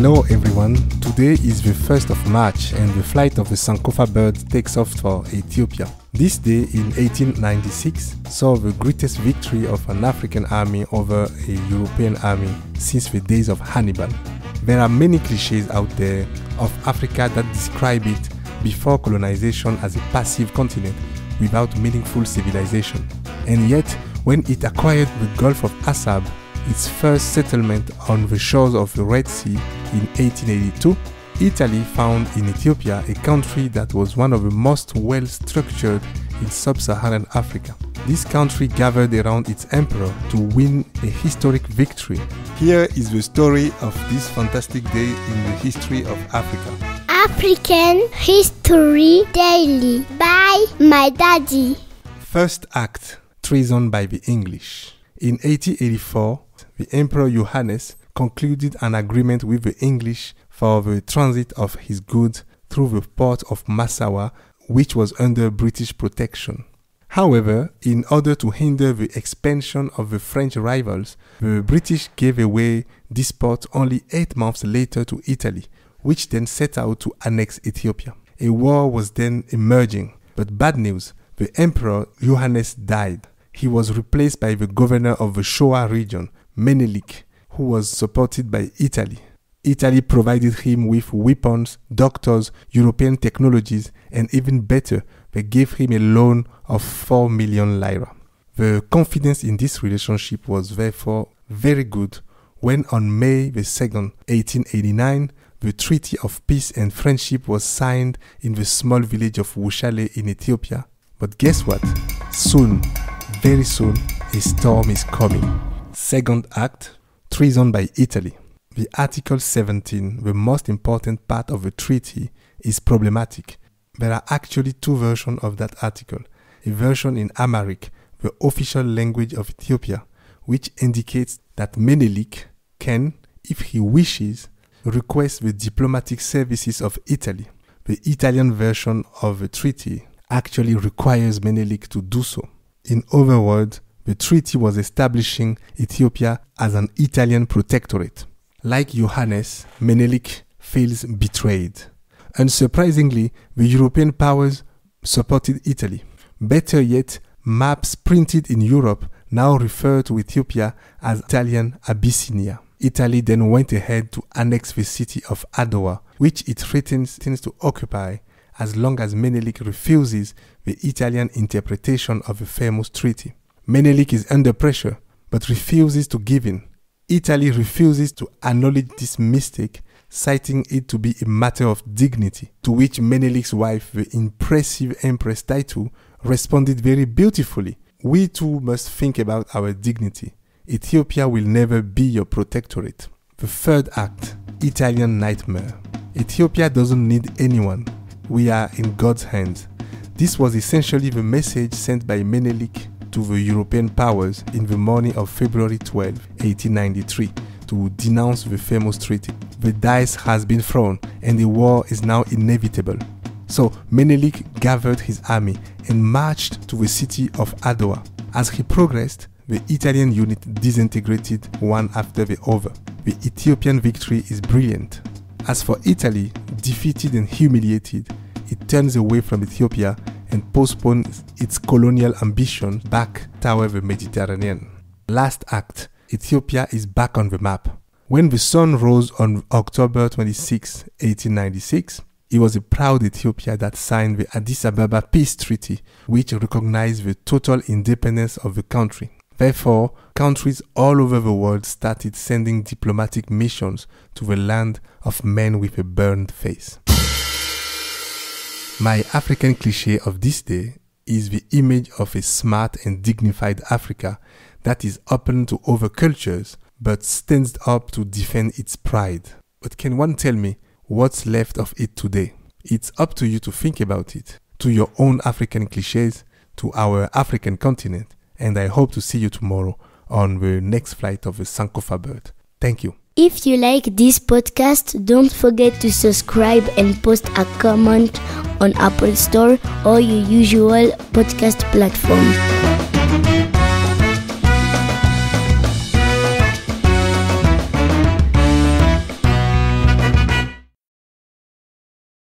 Hello everyone, today is the 1st of March and the flight of the Sankofa bird takes off for Ethiopia. This day in 1896 saw the greatest victory of an African army over a European army since the days of Hannibal. There are many cliches out there of Africa that describe it before colonization as a passive continent without meaningful civilization. And yet, when it acquired the Gulf of Assab, its first settlement on the shores of the Red Sea in 1882, Italy found in Ethiopia a country that was one of the most well-structured in sub-Saharan Africa. This country gathered around its emperor to win a historic victory. Here is the story of this fantastic day in the history of Africa. African History Daily by my daddy. First act, treason by the English. In 1884, the Emperor Johannes concluded an agreement with the English for the transit of his goods through the port of Massawa, which was under British protection. However, in order to hinder the expansion of the French rivals, the British gave away this port only 8 months later to Italy, which then set out to annex Ethiopia. A war was then emerging, but bad news, the Emperor Johannes died. He was replaced by the governor of the Shoa region, Menelik, who was supported by Italy. Italy provided him with weapons, doctors, European technologies, and even better, they gave him a loan of 4 million lira. The confidence in this relationship was therefore very good when on May 2nd, 1889, the Treaty of Peace and Friendship was signed in the small village of Wuchale in Ethiopia. But guess what? Soon, very soon, a storm is coming. Second act, treason by Italy. The Article 17, the most important part of the treaty, is problematic. There are actually 2 versions of that article. A version in Amharic, the official language of Ethiopia, which indicates that Menelik can, if he wishes, request the diplomatic services of Italy. The Italian version of the treaty actually requires Menelik to do so. In other words, the treaty was establishing Ethiopia as an Italian protectorate. Like Johannes, Menelik feels betrayed. Unsurprisingly, the European powers supported Italy. Better yet, maps printed in Europe now refer to Ethiopia as Italian Abyssinia. Italy then went ahead to annex the city of Adowa, which it threatens to occupy as long as Menelik refuses the Italian interpretation of the famous treaty. Menelik is under pressure, but refuses to give in. Italy refuses to acknowledge this mistake, citing it to be a matter of dignity, to which Menelik's wife, the impressive Empress Taitu, responded very beautifully. We too must think about our dignity. Ethiopia will never be your protectorate. The third act, Italian nightmare. Ethiopia doesn't need anyone. We are in God's hands. This was essentially the message sent by Menelik to the European powers in the morning of February 12, 1893, to denounce the famous treaty. The dice has been thrown and the war is now inevitable. So Menelik gathered his army and marched to the city of Adowa. As he progressed, the Italian unit disintegrated one after the other. The Ethiopian victory is brilliant. As for Italy, defeated and humiliated, it turns away from Ethiopia and postpones its colonial ambition back toward the Mediterranean. Last act, Ethiopia is back on the map. When the sun rose on October 26, 1896, it was a proud Ethiopia that signed the Addis Ababa Peace Treaty, which recognized the total independence of the country. Therefore, countries all over the world started sending diplomatic missions to the land of men with a burned face. My African cliché of this day is the image of a smart and dignified Africa that is open to other cultures but stands up to defend its pride. But can one tell me what's left of it today? It's up to you to think about it, to your own African clichés, to our African continent, and I hope to see you tomorrow on the next flight of the Sankofa bird. Thank you. If you like this podcast, don't forget to subscribe and post a comment on Apple Store or your usual podcast platform.